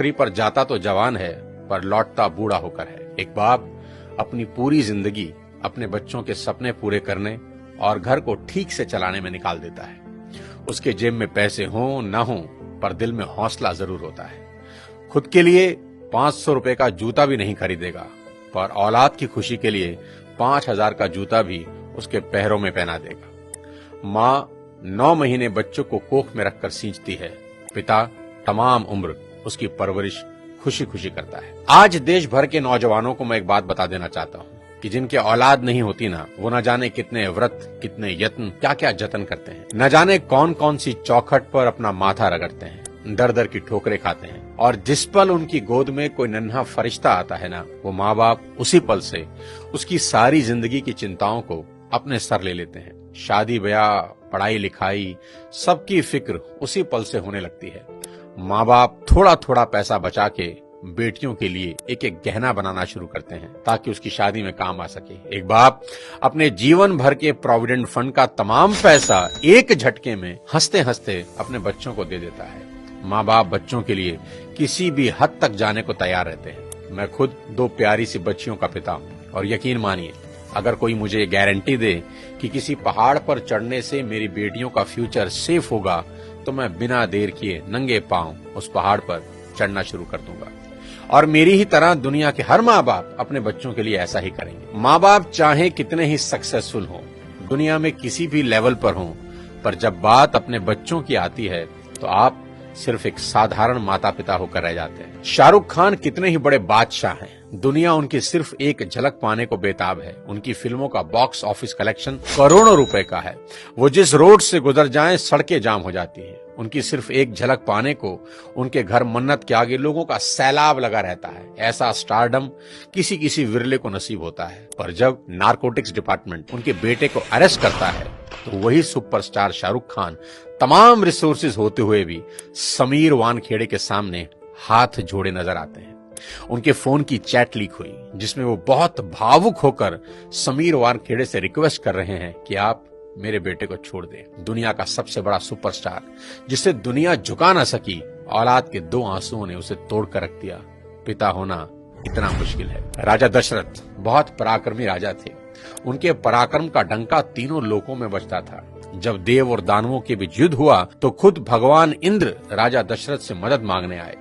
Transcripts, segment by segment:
नौकरी पर जाता तो जवान है, पर लौटता बूढ़ा होकर है। एक बाप अपनी पूरी जिंदगी अपने बच्चों के सपने पूरे करने और घर को ठीक से चलाने में निकाल देता है। उसके जेब में पैसे हों न हों, पर दिल में हौसला जरूर होता है। खुद के लिए 500 रुपए का जूता भी नहीं खरीदेगा, पर औलाद की खुशी के लिए 5000 का जूता भी उसके पैरों में पहना देगा। माँ 9 महीने बच्चों को कोख में रखकर सींचती है, पिता तमाम उम्र उसकी परवरिश खुशी खुशी करता है। आज देश भर के नौजवानों को मैं एक बात बता देना चाहता हूँ कि जिनके औलाद नहीं होती ना, वो न जाने कितने व्रत, कितने यत्न, क्या क्या जतन करते हैं। न जाने कौन कौन सी चौखट पर अपना माथा रगड़ते हैं, दर दर की ठोकरें खाते हैं। और जिस पल उनकी गोद में कोई नन्हा फरिश्ता आता है ना, वो माँ बाप उसी पल से उसकी सारी जिंदगी की चिंताओं को अपने सर ले लेते हैं। शादी ब्याह, पढ़ाई लिखाई, सबकी फिक्र उसी पल से होने लगती है। माँ बाप थोड़ा थोड़ा पैसा बचा के बेटियों के लिए एक एक गहना बनाना शुरू करते हैं ताकि उसकी शादी में काम आ सके। एक बाप अपने जीवन भर के प्रोविडेंट फंड का तमाम पैसा एक झटके में हंसते हंसते अपने बच्चों को दे देता है। माँ बाप बच्चों के लिए किसी भी हद तक जाने को तैयार रहते हैं। मैं खुद 2 प्यारी सी बच्चियों का पिता हूँ और यकीन मानिए, अगर कोई मुझे गारंटी दे कि किसी पहाड़ पर चढ़ने से मेरी बेटियों का फ्यूचर सेफ होगा, तो मैं बिना देर किए नंगे पांव उस पहाड़ पर चढ़ना शुरू कर दूंगा। और मेरी ही तरह दुनिया के हर माँ बाप अपने बच्चों के लिए ऐसा ही करेंगे। माँ बाप चाहे कितने ही सक्सेसफुल हों, दुनिया में किसी भी लेवल पर हों, पर जब बात अपने बच्चों की आती है तो आप सिर्फ एक साधारण माता पिता होकर रह जाते हैं। शाहरुख खान कितने ही बड़े बादशाह हैं, दुनिया उनकी सिर्फ एक झलक पाने को बेताब है। उनकी फिल्मों का बॉक्स ऑफिस कलेक्शन करोड़ों रुपए का है। वो जिस रोड से गुजर जाएं सड़कें जाम हो जाती हैं। उनकी सिर्फ एक झलक पाने को उनके घर मन्नत के आगे लोगों का सैलाब लगा रहता है। ऐसा स्टारडम किसी किसी विरले को नसीब होता है, पर जब नारकोटिक्स डिपार्टमेंट उनके बेटे को अरेस्ट करता है तो वही सुपरस्टार शाहरुख खान तमाम रिसोर्सेज होते हुए भी समीर वानखेड़े के सामने हाथ जोड़े नजर आते हैं। उनके फोन की चैट लीक हुई जिसमें वो बहुत भावुक होकर समीर वानखेड़े से रिक्वेस्ट कर रहे हैं कि आप मेरे बेटे को छोड़ दें। दुनिया का सबसे बड़ा सुपरस्टार जिसे दुनिया झुका ना सकी, औलाद के 2 आंसुओं ने उसे तोड़ कर रख दिया। पिता होना इतना मुश्किल है। राजा दशरथ बहुत पराक्रमी राजा थे। उनके पराक्रम का डंका तीनों लोकों में बजता था। जब देव और दानवों के बीच युद्ध हुआ तो खुद भगवान इंद्र राजा दशरथ से मदद मांगने आए।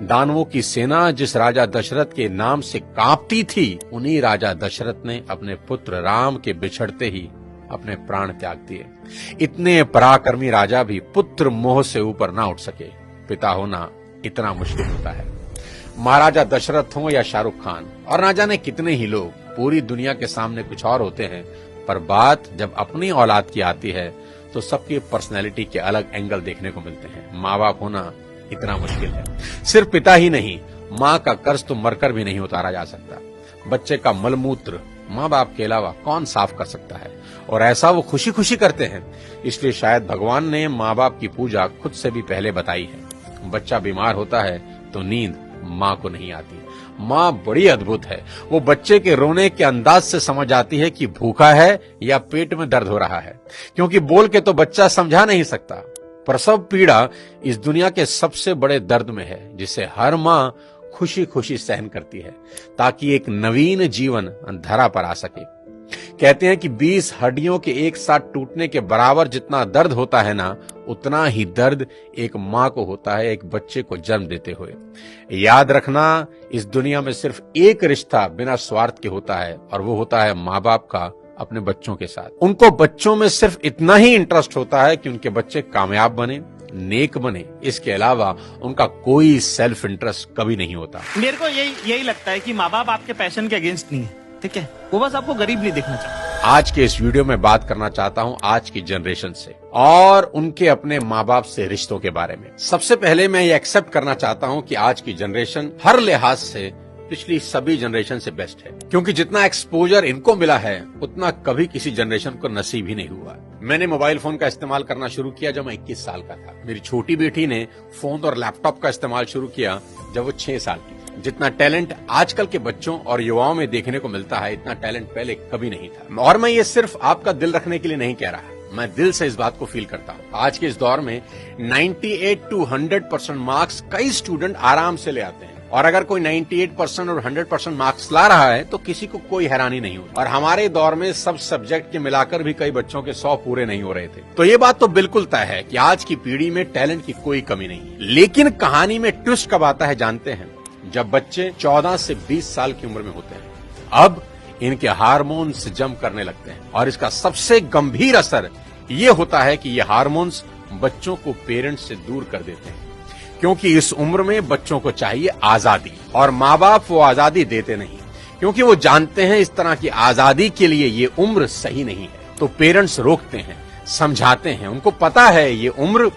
दानवों की सेना जिस राजा दशरथ के नाम से कांपती थी, उन्हीं राजा दशरथ ने अपने पुत्र राम के बिछड़ते ही अपने प्राण त्याग दिए। इतने पराक्रमी राजा भी पुत्र मोह से ऊपर ना उठ सके। पिता होना इतना मुश्किल होता है। महाराजा दशरथ हो या शाहरुख खान और ना जाने कितने ही लोग, पूरी दुनिया के सामने कुछ और होते हैं, पर बात जब अपनी औलाद की आती है तो सबकी पर्सनैलिटी के अलग एंगल देखने को मिलते हैं। माँ बाप होना इतना मुश्किल है। सिर्फ पिता ही नहीं, माँ का कर्ज तो मरकर भी नहीं उतारा जा सकता। बच्चे का मलमूत्र माँ बाप के अलावा कौन साफ कर सकता है, और ऐसा वो खुशी खुशी करते हैं। इसलिए शायद भगवान ने माँ बाप की पूजा खुद से भी पहले बताई है। बच्चा बीमार होता है तो नींद माँ को नहीं आती। माँ बड़ी अद्भुत है। वो बच्चे के रोने के अंदाज से समझ आती है कि भूखा है या पेट में दर्द हो रहा है, क्योंकि बोल के तो बच्चा समझा नहीं सकता। प्रसव पीड़ा इस दुनिया के सबसे बड़े दर्द में है, जिसे हर माँ खुशी खुशी सहन करती है ताकि एक नवीन जीवन धरा पर आ सके। कहते हैं कि 20 हड्डियों के एक साथ टूटने के बराबर जितना दर्द होता है ना, उतना ही दर्द एक माँ को होता है एक बच्चे को जन्म देते हुए। याद रखना, इस दुनिया में सिर्फ एक रिश्ता बिना स्वार्थ के होता है, और वो होता है माँ बाप का अपने बच्चों के साथ। उनको बच्चों में सिर्फ इतना ही इंटरेस्ट होता है कि उनके बच्चे कामयाब बने, नेक बने। इसके अलावा उनका कोई सेल्फ इंटरेस्ट कभी नहीं होता। मेरे को यही लगता है कि माँ बाप आपके पैशन के अगेंस्ट नहीं है, ठीक है? वो बस आपको गरीब नहीं देखना चाहते। आज के इस वीडियो में बात करना चाहता हूं आज की जनरेशन से और उनके अपने माँ बाप से रिश्तों के बारे में। सबसे पहले मैं ये एक्सेप्ट करना चाहता हूं कि आज की जनरेशन हर लिहाज से पिछली सभी जनरेशन से बेस्ट है, क्योंकि जितना एक्सपोजर इनको मिला है उतना कभी किसी जनरेशन को नसीब ही नहीं हुआ। मैंने मोबाइल फोन का इस्तेमाल करना शुरू किया जब मैं 21 साल का था। मेरी छोटी बेटी ने फोन और लैपटॉप का इस्तेमाल शुरू किया जब वो 6 साल की। जितना टैलेंट आजकल के बच्चों और युवाओं में देखने को मिलता है, इतना टैलेंट पहले कभी नहीं था। और मैं ये सिर्फ आपका दिल रखने के लिए नहीं कह रहा, मैं दिल से इस बात को फील करता हूँ। आज के इस दौर में 98 to 100% मार्क्स कई स्टूडेंट आराम से ले आते हैं, और अगर कोई 98% और 100% मार्क्स ला रहा है तो किसी को कोई हैरानी नहीं होती। और हमारे दौर में सब सब्जेक्ट के मिलाकर भी कई बच्चों के 100 पूरे नहीं हो रहे थे। तो ये बात तो बिल्कुल तय है कि आज की पीढ़ी में टैलेंट की कोई कमी नहीं है। लेकिन कहानी में ट्विस्ट कब आता है जानते हैं? जब बच्चे 14 से 20 साल की उम्र में होते हैं। अब इनके हार्मोन्स जम करने लगते हैं, और इसका सबसे गंभीर असर ये होता है कि ये हार्मोन्स बच्चों को पेरेंट्स से दूर कर देते हैं, क्योंकि इस उम्र में बच्चों को चाहिए आजादी, और माँ बाप वो आजादी देते नहीं, क्योंकि वो जानते हैं इस तरह की आजादी के लिए ये उम्र सही नहीं है। तो पेरेंट्स रोकते हैं, समझाते हैं, उनको पता है ये उम्र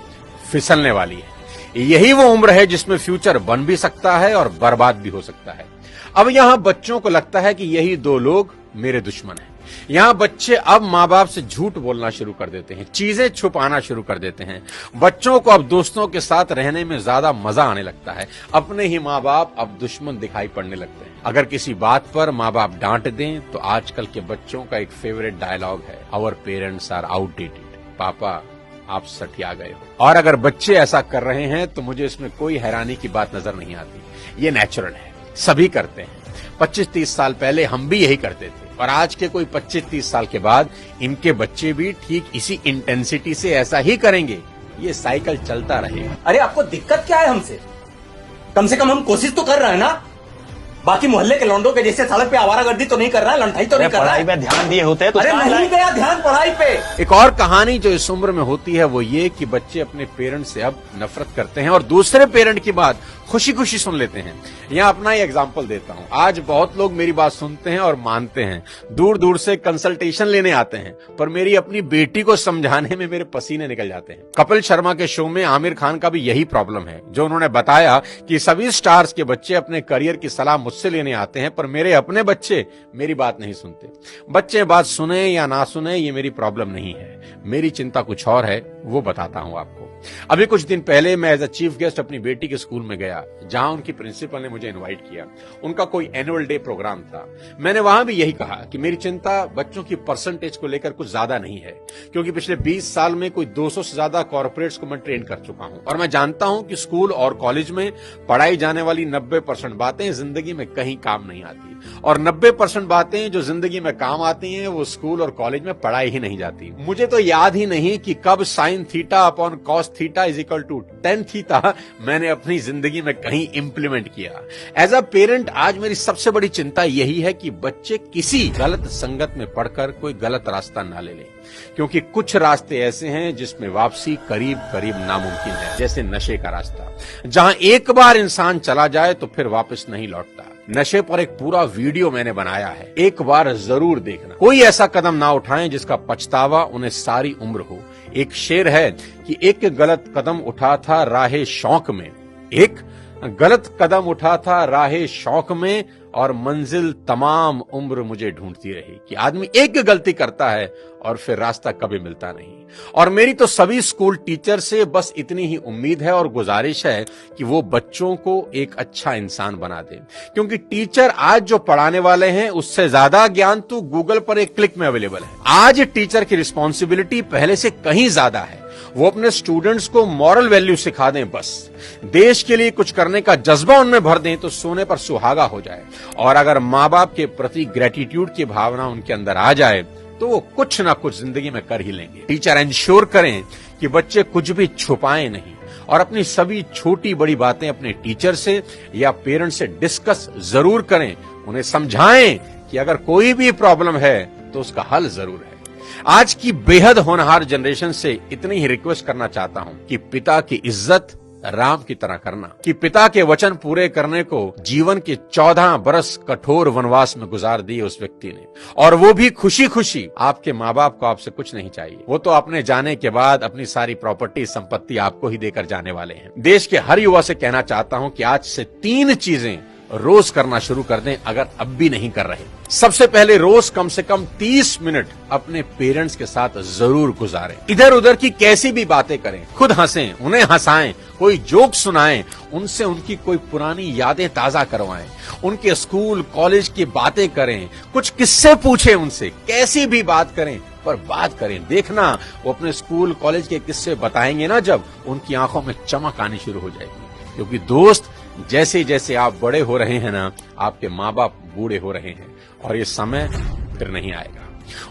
फिसलने वाली है, यही वो उम्र है जिसमें फ्यूचर बन भी सकता है और बर्बाद भी हो सकता है। अब यहां बच्चों को लगता है कि यही दो लोग मेरे दुश्मन हैं। यहां बच्चे अब माँ बाप से झूठ बोलना शुरू कर देते हैं, चीजें छुपाना शुरू कर देते हैं। बच्चों को अब दोस्तों के साथ रहने में ज्यादा मजा आने लगता है, अपने ही माँ बाप अब दुश्मन दिखाई पड़ने लगते हैं। अगर किसी बात पर माँ बाप डांट दें तो आजकल के बच्चों का एक फेवरेट डायलॉग है, आवर पेरेंट्स आर आउटडेटेड, पापा आप सठिया गए हो। और अगर बच्चे ऐसा कर रहे हैं तो मुझे इसमें कोई हैरानी की बात नजर नहीं आती। ये नेचुरल है, सभी करते हैं। 25-30 साल पहले हम भी यही करते थे, और आज के कोई 25-30 साल के बाद इनके बच्चे भी ठीक इसी इंटेंसिटी से ऐसा ही करेंगे। ये साइकिल चलता रहेगा। अरे आपको दिक्कत क्या है हमसे? कम से कम हम कोशिश तो कर रहे हैं ना। बाकी मोहल्ले के लौंडों के जैसे सड़क पे आवारागर्दी तो नहीं कर रहा है, लंठाई तो नहीं कर रहा है। पढ़ाई पे ध्यान दिए होते तो अरे नहीं गया ध्यान पढ़ाई पे। एक और कहानी जो इस उम्र में होती है वो ये कि बच्चे अपने पेरेंट्स से अब नफरत करते हैं और दूसरे पेरेंट की बात खुशी खुशी सुन लेते हैं। यहाँ अपना ही एग्जाम्पल देता हूँ। आज बहुत लोग मेरी बात सुनते हैं और मानते हैं, दूर दूर से कंसल्टेशन लेने आते हैं, पर मेरी अपनी बेटी को समझाने में मेरे पसीने निकल जाते हैं। कपिल शर्मा के शो में आमिर खान का भी यही प्रॉब्लम है, जो उन्होंने बताया कि सभी स्टार्स के बच्चे अपने करियर की सलाह मुझसे लेने आते हैं, पर मेरे अपने बच्चे मेरी बात नहीं सुनते। बच्चे बात सुने या ना सुने ये मेरी प्रॉब्लम नहीं है, मेरी चिंता कुछ और है, वो बताता हूं आपको। अभी कुछ दिन पहले मैं एज अ चीफ गेस्ट अपनी बेटी के स्कूल में गया, जहां उनकी प्रिंसिपल ने मुझे इनवाइट किया। उनका कोई एनुअल डे प्रोग्राम था। मैंने वहां भी यही कहा कि मेरी चिंता बच्चों की परसेंटेज को लेकर कुछ ज्यादा नहीं है, क्योंकि पिछले 20 साल में कोई 200 से ज्यादा कॉर्पोरेट्स को मैं ट्रेन कर चुका हूं, और मैं जानता हूं कि स्कूल और कॉलेज में पढ़ाई जाने वाली 90% बातें जिंदगी में कहीं काम नहीं आती, और 90% बातें जो जिंदगी में काम आती हैं वो स्कूल और कॉलेज में पढ़ाई ही नहीं जाती। मुझे तो याद ही नहीं कि कब sin theta upon cos theta is equal to tan theta मैंने अपनी जिंदगी में कहीं इंप्लीमेंट किया। एज अ पेरेंट आज मेरी सबसे बड़ी चिंता यही है कि बच्चे किसी गलत संगत में पढ़कर कोई गलत रास्ता ना ले लें, क्योंकि कुछ रास्ते ऐसे हैं जिसमें वापसी करीब करीब नामुमकिन है, जैसे नशे का रास्ता, जहां एक बार इंसान चला जाए तो फिर वापस नहीं लौटता। नशे पर एक पूरा वीडियो मैंने बनाया है, एक बार जरूर देखना। कोई ऐसा कदम ना उठाएं जिसका पछतावा उन्हें सारी उम्र हो। एक शेर है कि एक गलत कदम उठा था राहे शौक में, एक गलत कदम उठा था राहे शौक में, और मंजिल तमाम उम्र मुझे ढूंढती रही। कि आदमी एक गलती करता है और फिर रास्ता कभी मिलता नहीं। और मेरी तो सभी स्कूल टीचर से बस इतनी ही उम्मीद है और गुजारिश है कि वो बच्चों को एक अच्छा इंसान बना दे, क्योंकि टीचर आज जो पढ़ाने वाले हैं उससे ज्यादा ज्ञान तो गूगल पर एक क्लिक में अवेलेबल है। आज टीचर की रिस्पॉन्सिबिलिटी पहले से कहीं ज्यादा है। वो अपने स्टूडेंट्स को मॉरल वैल्यू सिखा दें, बस देश के लिए कुछ करने का जज्बा उनमें भर दें तो सोने पर सुहागा हो जाए। और अगर माँ बाप के प्रति ग्रेटिट्यूड की भावना उनके अंदर आ जाए तो वो कुछ ना कुछ जिंदगी में कर ही लेंगे। टीचर इंश्योर करें कि बच्चे कुछ भी छुपाएं नहीं, और अपनी सभी छोटी बड़ी बातें अपने टीचर से या पेरेंट से डिस्कस जरूर करें। उन्हें समझाएं कि अगर कोई भी प्रॉब्लम है तो उसका हल जरूर है। आज की बेहद होनहार जनरेशन से इतनी ही रिक्वेस्ट करना चाहता हूं कि पिता की इज्जत राम की तरह करना, कि पिता के वचन पूरे करने को जीवन के 14 बरस कठोर वनवास में गुजार दिए उस व्यक्ति ने, और वो भी खुशी खुशी। आपके माँ बाप को आपसे कुछ नहीं चाहिए, वो तो अपने जाने के बाद अपनी सारी प्रॉपर्टी संपत्ति आपको ही देकर जाने वाले हैं। देश के हर युवा से कहना चाहता हूं कि आज से 3 चीजें रोज करना शुरू कर दें, अगर अब भी नहीं कर रहे। सबसे पहले रोज कम से कम 30 मिनट अपने पेरेंट्स के साथ जरूर गुजारें। इधर उधर की कैसी भी बातें करें, खुद हंसें, उन्हें हंसाएं, कोई जोक सुनाएं, उनसे उनकी कोई पुरानी यादें ताजा करवाएं, उनके स्कूल कॉलेज की बातें करें, कुछ किस्से पूछें उनसे, कैसी भी बात करें, पर बात करें। देखना वो अपने स्कूल कॉलेज के किस्से बताएंगे ना, जब उनकी आंखों में चमक आनी शुरू हो जाएगी। क्योंकि दोस्त, जैसे जैसे आप बड़े हो रहे हैं ना, आपके माँ बाप बूढ़े हो रहे हैं और ये समय फिर नहीं आएगा।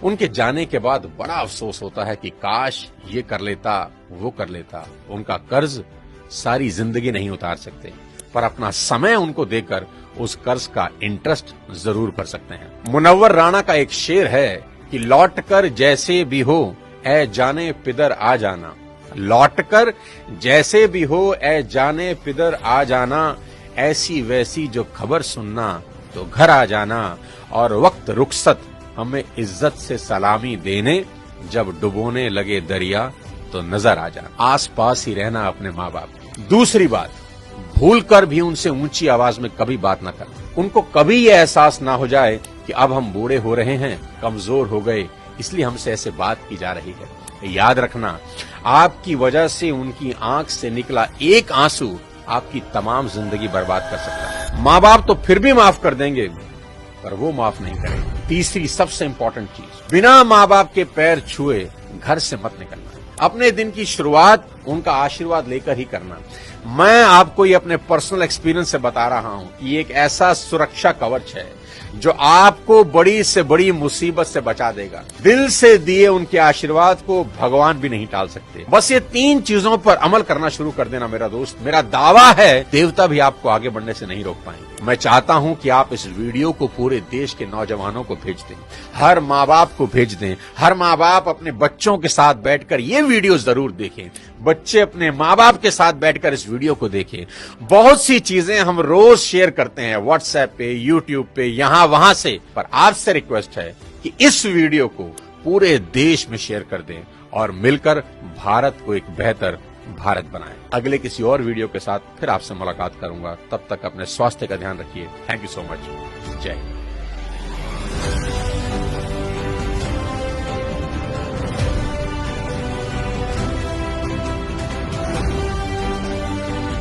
उनके जाने के बाद बड़ा अफसोस होता है कि काश ये कर लेता, वो कर लेता। उनका कर्ज सारी जिंदगी नहीं उतार सकते, पर अपना समय उनको देकर उस कर्ज का इंटरेस्ट जरूर भर सकते हैं। मुनव्वर राणा का एक शेर है कि लौट कर जैसे भी हो ऐ जाने पिदर आ जाना, लौट कर जैसे भी हो ऐ जाने पिदर आ जाना, ऐसी वैसी जो खबर सुनना तो घर आ जाना, और वक्त रुखसत हमें इज्जत से सलामी देने, जब डुबोने लगे दरिया तो नजर आ जाना। आस पास ही रहना अपने माँ बाप की। दूसरी बात, भूल कर भी उनसे ऊंची आवाज में कभी बात ना करना। उनको कभी ये एहसास ना हो जाए कि अब हम बूढ़े हो रहे हैं, कमजोर हो गए, इसलिए हमसे ऐसे बात की जा रही है। याद रखना, आपकी वजह से उनकी आंख से निकला एक आंसू आपकी तमाम जिंदगी बर्बाद कर सकता है। माँ बाप तो फिर भी माफ कर देंगे, पर वो माफ नहीं करेंगे। तीसरी सबसे इंपॉर्टेंट चीज, बिना माँ बाप के पैर छुए घर से मत निकलना। अपने दिन की शुरुआत उनका आशीर्वाद लेकर ही करना। मैं आपको ये अपने पर्सनल एक्सपीरियंस से बता रहा हूं कि ये एक ऐसा सुरक्षा कवच है जो आपको बड़ी से बड़ी मुसीबत से बचा देगा। दिल से दिए उनके आशीर्वाद को भगवान भी नहीं टाल सकते। बस ये 3 चीजों पर अमल करना शुरू कर देना मेरा दोस्त। मेरा दावा है देवता भी आपको आगे बढ़ने से नहीं रोक पाएंगे। मैं चाहता हूं कि आप इस वीडियो को पूरे देश के नौजवानों को भेज दें, हर माँ बाप को भेज दें। हर माँ बाप अपने बच्चों के साथ बैठकर ये वीडियो जरूर देखें। बच्चे अपने माँ बाप के साथ बैठकर इस वीडियो को देखें। बहुत सी चीजें हम रोज शेयर करते हैं व्हाट्सएप पे, यूट्यूब पे, यहां वहां से, पर आपसे रिक्वेस्ट है कि इस वीडियो को पूरे देश में शेयर कर दें और मिलकर भारत को एक बेहतर भारत बनाएं। अगले किसी और वीडियो के साथ फिर आपसे मुलाकात करूंगा। तब तक अपने स्वास्थ्य का ध्यान रखिए। Thank you so much. जय हिंद।